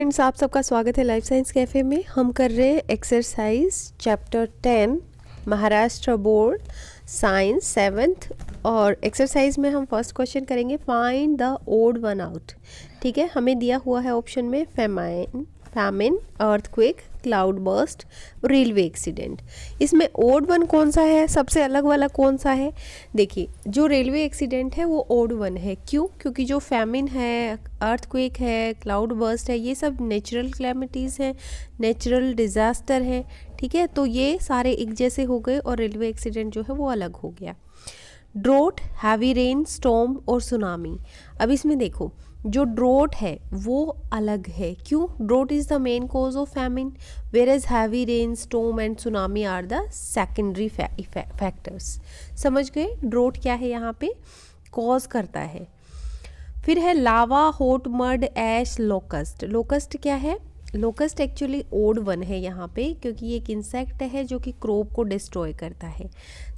Friends, आप सबका स्वागत है लाइफ साइंस कैफ़े में। हम कर रहे हैं exercise chapter 10 Maharashtra board science seventh. और एक्सरसाइज में हम फर्स्ट क्वेश्चन करेंगे, find the odd one out. ठीक है, हमें दिया हुआ है ऑप्शन में famine, earthquake, cloud burst, railway accident. इसमें ओड वन कौन सा है, सबसे अलग वाला कौन सा है? देखिए, जो रेलवे एक्सीडेंट है वो ओड वन है। क्यों? क्योंकि जो फैमिन है, अर्थक्वेक है, क्लाउड बर्स्ट है, ये सब नेचुरल क्लैमिटीज़ हैं, नेचुरल डिज़ास्टर है। ठीक है, तो ये सारे एक जैसे हो गए और रेलवे एक्सीडेंट जो है वो अलग हो गया। ड्रोट, हैवी रेन, स्टॉर्म और सुनामी। अब इसमें देखो, जो ड्रोट है वो अलग है। क्यों? Drought is the main cause of famine, whereas heavy rain, storm and tsunami are the secondary factors. समझ गए? ड्रोट क्या है यहाँ पे? कॉज करता है। फिर है लावा, हॉट मड, ऐश, लोकस्ट। लोकस्ट क्या है? लोकस्ट एक्चुअली ओड वन है यहाँ पे, क्योंकि ये एक इंसेक्ट है जो कि क्रॉप को डिस्ट्रॉय करता है।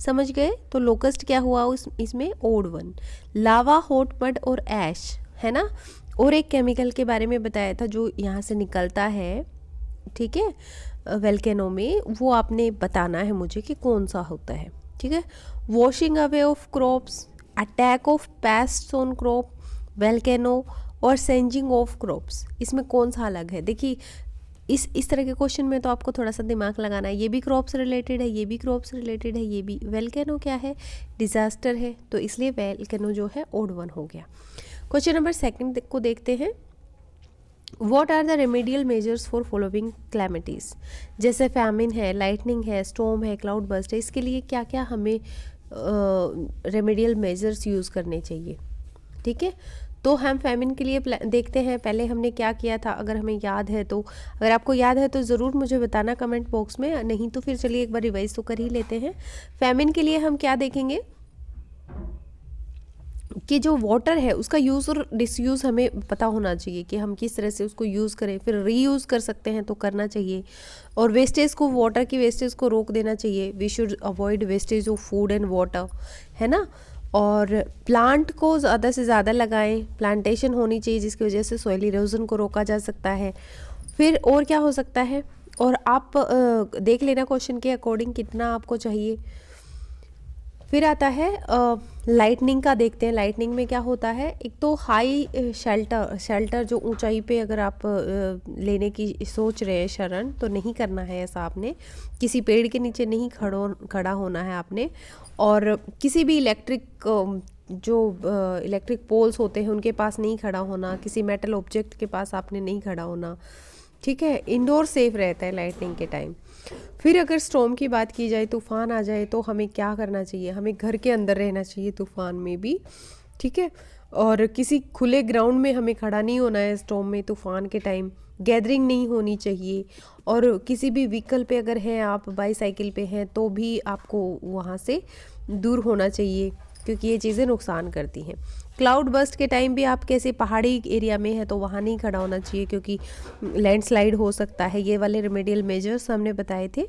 समझ गए? तो लोकस्ट क्या हुआ इसमें? Odd one. Lava, hot mud और ऐश है ना। और एक केमिकल के बारे में बताया था जो यहाँ से निकलता है, ठीक है, वेल्केनो में, वो आपने बताना है मुझे कि कौन सा होता है। ठीक है, washing away of crops, attack of pests on crop, volcano और सेंजिंग ऑफ क्रॉप्स। इसमें कौन सा अलग है? देखिए, इस तरह के क्वेश्चन में तो आपको थोड़ा सा दिमाग लगाना है। ये भी क्रॉप्स रिलेटेड है, ये भी क्रॉप्स रिलेटेड है, ये भी। वेल्केनो क्या है? डिजास्टर है, तो इसलिए वेल्केनो जो है ओड वन हो गया। क्वेश्चन नंबर सेकंड को देखते हैं। What are the remedial measures for following calamities? जैसे फैमिन है, लाइटनिंग है, स्टॉर्म है, क्लाउड बर्स्ट है, इसके लिए क्या क्या हमें रेमेडियल मेजर्स यूज़ करने चाहिए? ठीक है, तो हम फैमिन के लिए देखते हैं। पहले हमने क्या किया था, अगर हमें याद है तो, अगर आपको याद है तो ज़रूर मुझे बताना कमेंट बॉक्स में, नहीं तो फिर चलिए एक बार रिवाइज तो कर ही लेते हैं। फैमिन के लिए हम क्या देखेंगे कि जो वाटर है उसका यूज़ और डिसयूज़ हमें पता होना चाहिए कि हम किस तरह से उसको यूज़ करें। फिर रीयूज़ कर सकते हैं तो करना चाहिए, और वेस्टेज को, वाटर की वेस्टेज को रोक देना चाहिए। We should avoid wastage of food and water, है ना। और प्लांट को ज़्यादा से ज़्यादा लगाएं, प्लांटेशन होनी चाहिए जिसकी वजह से सॉइल इरोजन को रोका जा सकता है। फिर और क्या हो सकता है, और आप देख लेना क्वेश्चन के अकॉर्डिंग कितना आपको चाहिए। फिर आता है लाइटनिंग का। देखते हैं लाइटनिंग में क्या होता है। एक तो हाई शेल्टर जो ऊंचाई पे अगर आप लेने की सोच रहे हैं शरण, तो नहीं करना है ऐसा। आपने किसी पेड़ के नीचे नहीं खड़ा होना है आपने, और किसी भी इलेक्ट्रिक पोल्स होते हैं उनके पास नहीं खड़ा होना, किसी मेटल ऑब्जेक्ट के पास आपने नहीं खड़ा होना। ठीक है, इंडोर सेफ रहता है लाइटनिंग के टाइम। फिर अगर स्टॉर्म की बात की जाए, तूफान आ जाए, तो हमें क्या करना चाहिए? हमें घर के अंदर रहना चाहिए तूफान में भी। ठीक है, और किसी खुले ग्राउंड में हमें खड़ा नहीं होना है स्टॉर्म में, तूफान के टाइम। गैदरिंग नहीं होनी चाहिए, और किसी भी व्हीकल पे अगर हैं आप, बाईसाइकिल पे हैं, तो भी आपको वहाँ से दूर होना चाहिए, क्योंकि ये चीज़ें नुकसान करती हैं। क्लाउड बर्स्ट के टाइम भी आप कैसे पहाड़ी एरिया में है तो वहाँ नहीं खड़ा होना चाहिए, क्योंकि लैंडस्लाइड हो सकता है। ये वाले रेमेडियल मेजर्स हमने बताए थे।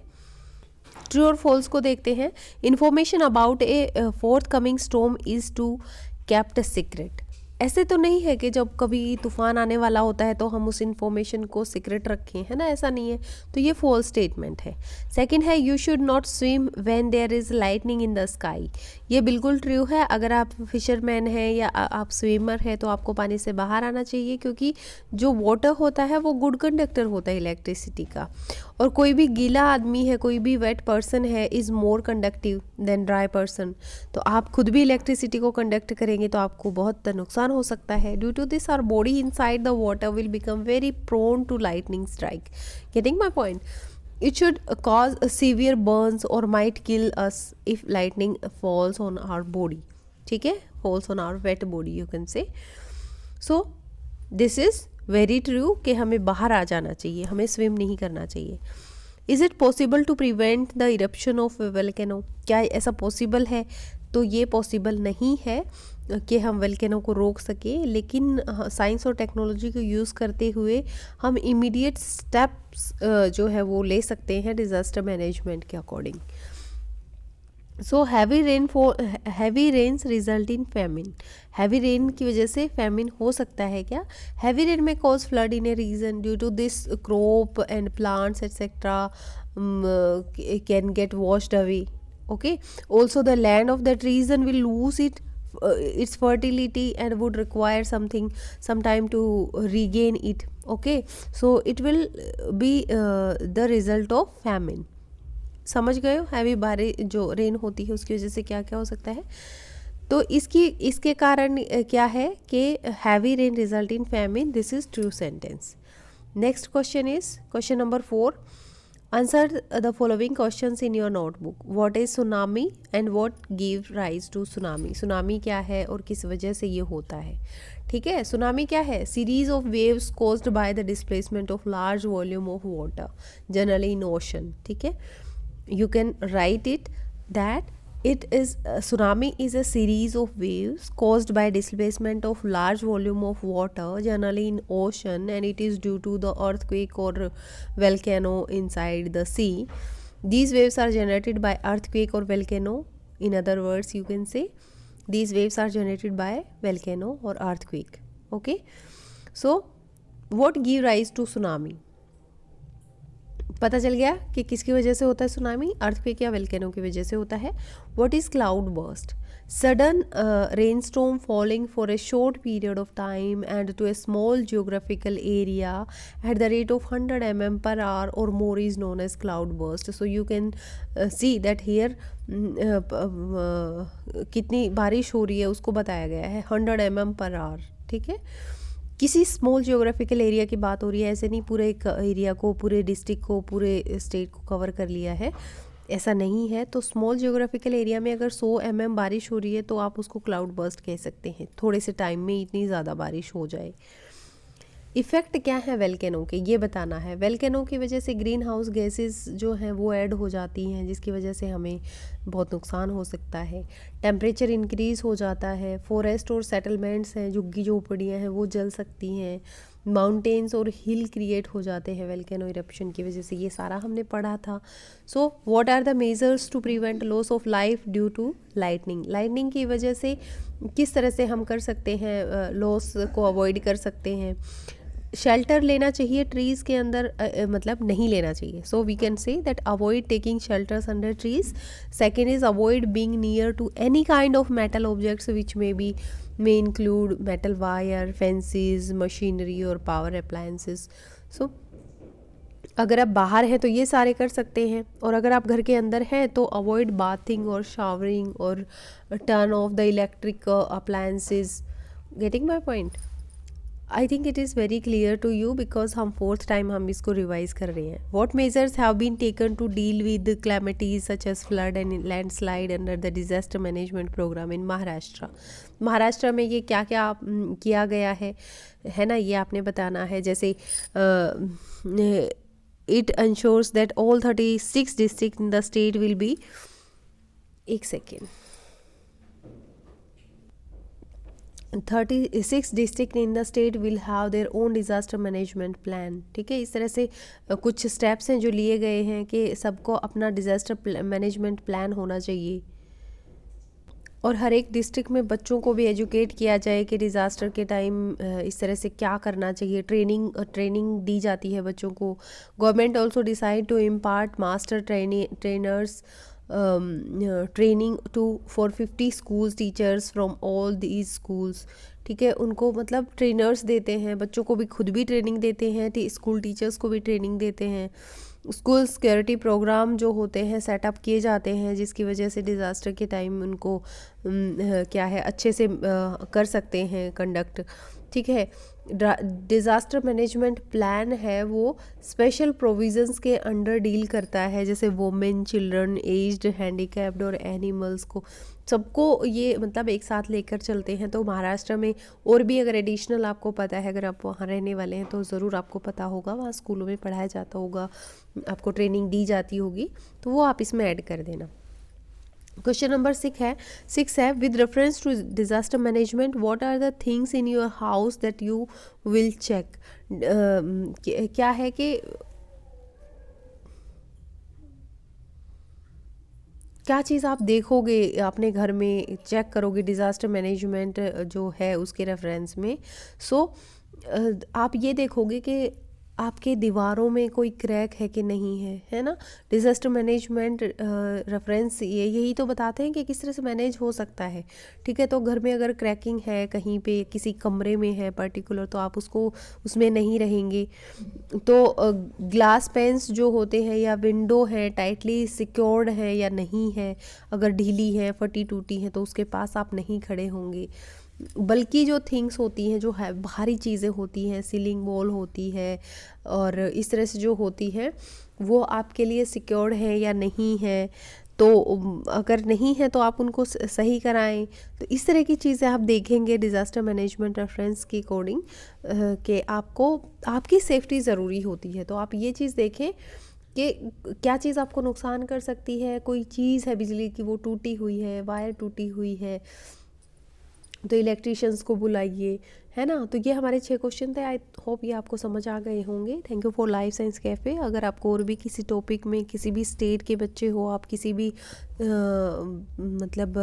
ट्रू और फॉल्स को देखते हैं। Information about a forthcoming storm is to kept secret. ऐसे तो नहीं है कि जब कभी तूफान आने वाला होता है तो हम उस इन्फॉर्मेशन को सीक्रेट रखें, है ना, ऐसा नहीं है। तो ये फॉल्स स्टेटमेंट है। सेकंड है, you should not swim when there is lightning in the sky. ये बिल्कुल ट्रू है। अगर आप फिशरमैन हैं या आप स्विमर हैं तो आपको पानी से बाहर आना चाहिए, क्योंकि जो वाटर होता है वो गुड कंडक्टर होता है इलेक्ट्रिसिटी का, और कोई भी गीला आदमी है, कोई भी वेट पर्सन है, is more conductive than dry person. तो आप खुद भी इलेक्ट्रिसिटी को कंडक्ट करेंगे तो आपको बहुत नुकसान हो सकता है। Due to this our body inside the water will become very prone to lightning strike. Getting my point? It should cause a severe burns or might kill us if lightning falls on our body. ठीक है, falls on our wet body you can say. So this is very true कि हमें बाहर आ जाना चाहिए, हमें swim नहीं करना चाहिए। Is it possible to prevent the eruption of volcano? क्या ऐसा पॉसिबल है? तो ये पॉसिबल नहीं है कि हम वोल्केनो को रोक सकें, लेकिन साइंस और टेक्नोलॉजी को यूज़ करते हुए हम इमीडिएट स्टेप्स जो है वो ले सकते हैं डिज़ास्टर मैनेजमेंट के according. So heavy rains result in famine. Heavy rain की वजह से फेमिन हो सकता है क्या? Heavy rain may cause flood in a region due to this crop and plants etcetera can get washed away. Okay, also the land of that region will lose its fertility and would require some time to regain it. Okay, so it will be the result of famine. समझ गए हो? Heavy बारिश जो rain होती है उसकी वजह से क्या क्या हो सकता है. तो इसके कारण क्या है कि heavy rain result in famine. This is true sentence. Next question is question number 4. Answer the following questions in your notebook. What is tsunami and what give rise to tsunami? Tsunami क्या है और किस वजह से ये होता है? ठीक है. tsunami क्या है? Series of waves caused by the displacement of large volume of water, generally in ocean. ठीक है. You can write it that it is tsunami is a series of waves caused by displacement of large volume of water, generally in ocean, and it is due to the earthquake or volcano inside the sea. These waves are generated by earthquake or volcano. In other words, you can say these waves are generated by volcano or earthquake. Okay, so what give rise to tsunami? पता चल गया कि किसकी वजह से होता है tsunami. Earthquake या वोल्केनो की वजह से होता है. What is cloud burst? Sudden rain storm falling for a short period of time and to a small geographical area at the rate of 100 mm per hour or more is known as cloud burst. So you can see that here कितनी बारिश हो रही है उसको बताया गया है 100 mm per hour. ठीक है. किसी स्मॉल जियोग्राफिकल एरिया की बात हो रही है. ऐसे नहीं पूरे एक एरिया को, पूरे डिस्ट्रिक्ट को, पूरे स्टेट को कवर कर लिया है, ऐसा नहीं है. तो स्मॉल जियोग्राफिकल एरिया में अगर 100 mm बारिश हो रही है तो आप उसको क्लाउड बर्स्ट कह सकते हैं. थोड़े से टाइम में इतनी ज़्यादा बारिश हो जाए. इफ़ेक्ट क्या है वेल्केनो के, ये बताना है. वेल्केनो की वजह से ग्रीन हाउस गैसेस जो हैं वो ऐड हो जाती हैं, जिसकी वजह से हमें बहुत नुकसान हो सकता है. टेम्परेचर इंक्रीज़ हो जाता है. फॉरेस्ट और सेटलमेंट्स हैं, झुग्गी झोपड़ियाँ हैं, वो जल सकती हैं. माउंटेन्स और हिल क्रिएट हो जाते हैं वेल्केनो इरप्शन की वजह से. ये सारा हमने पढ़ा था. So what are the measures to prevent loss of life due to lightning? Lightning की वजह से किस तरह से हम कर सकते हैं, लॉस को अवॉइड कर सकते हैं? शेल्टर लेना चाहिए ट्रीज़ के अंदर, मतलब नहीं लेना चाहिए. So we can say that avoid taking shelters under trees. Second is avoid being near to any kind of metal objects which may include metal wire, fences, machinery और power appliances. So अगर आप बाहर हैं तो ये सारे कर सकते हैं, और अगर आप घर के अंदर हैं तो अवॉइड बाथिंग और शावरिंग और turn off the electric appliances. Getting my point? I think it is very clear to you because हम 4th टाइम हम इसको रिवाइज कर रहे हैं. What measures have been taken to deal with calamities such as flood and landslide under the disaster management programme in Maharashtra? Maharashtra में ये क्या क्या किया गया है ना, ये आपने बताना है. जैसे it ensures that all 36 district in the state will be, एक second, 36 district in the state will have their own disaster management plan. ठीक है. इस तरह से कुछ स्टेप्स हैं जो लिए गए हैं कि सबको अपना डिज़ास्टर मैनेजमेंट प्लान होना चाहिए, और हर एक डिस्ट्रिक्ट में बच्चों को भी एजुकेट किया जाए कि डिज़ास्टर के टाइम इस तरह से क्या करना चाहिए. ट्रेनिंग दी जाती है बच्चों को. Government also decide to impart master trainers training for 50 schools teachers from all these schools. ठीक है. उनको मतलब ट्रेनर्स देते हैं, बच्चों को भी खुद भी ट्रेनिंग देते हैं, स्कूल टीचर्स को भी ट्रेनिंग देते हैं. स्कूल सिक्योरिटी प्रोग्राम जो होते हैं सेटअप किए जाते हैं, जिसकी वजह से डिज़ास्टर के टाइम उनको क्या है अच्छे से कर सकते हैं कंडक्ट. ठीक है. डिज़ास्टर मैनेजमेंट प्लान है वो स्पेशल प्रोविजंस के अंडर डील करता है, जैसे वोमेन, चिल्ड्रन, एज्ड, हैंडीकैप्ड और एनिमल्स को, सबको ये मतलब एक साथ लेकर चलते हैं. तो महाराष्ट्र में और भी अगर एडिशनल आपको पता है, अगर आप वहाँ रहने वाले हैं तो ज़रूर आपको पता होगा, वहाँ स्कूलों में पढ़ाया जाता होगा, आपको ट्रेनिंग दी जाती होगी, तो वो आप इसमें ऐड कर देना. क्वेश्चन नंबर 6 है with reference to disaster management what are the things in your house that you will check. क्या है कि क्या चीज़ आप देखोगे अपने घर में, चेक करोगे डिज़ास्टर मैनेजमेंट जो है उसके रेफरेंस में। सो आप ये देखोगे कि आपके दीवारों में कोई क्रैक है कि नहीं है, है ना। डिज़ास्टर मैनेजमेंट रेफरेंस ये यही तो बताते हैं कि किस तरह से मैनेज हो सकता है। ठीक है, तो घर में अगर क्रैकिंग है कहीं पे, किसी कमरे में है पर्टिकुलर, तो आप उसको उसमें नहीं रहेंगे। तो ग्लास पेंस जो होते हैं या विंडो है टाइटली सिक्योर्ड है या नहीं है, अगर ढीली है, फटी टूटी है, तो उसके पास आप नहीं खड़े होंगे। बल्कि जो थिंग्स होती हैं, जो है भारी चीज़ें होती हैं, सीलिंग वॉल होती है और इस तरह से जो होती है, वो आपके लिए सिक्योर्ड है या नहीं है। तो अगर नहीं है तो आप उनको सही कराएं। तो इस तरह की चीज़ें आप देखेंगे डिज़ास्टर मैनेजमेंट रेफरेंस के अकॉर्डिंग कि आपको आपकी सेफ्टी ज़रूरी होती है। तो आप ये चीज़ देखें कि क्या चीज़ आपको नुकसान कर सकती है। कोई चीज़ है बिजली की, वो टूटी हुई है, वायर टूटी हुई है, तो इलेक्ट्रिशियंस को बुलाइए, है ना। तो ये हमारे 6 क्वेश्चन थे। आई होप ये आपको समझ आ गए होंगे। Thank you for life science cafe. अगर आपको और भी किसी टॉपिक में, किसी भी स्टेट के बच्चे हो, आप किसी भी मतलब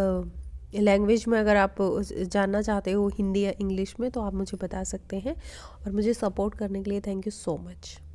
लैंग्वेज में अगर आप जानना चाहते हो, हिंदी या इंग्लिश में, तो आप मुझे बता सकते हैं। और मुझे सपोर्ट करने के लिए थैंक यू सो मच।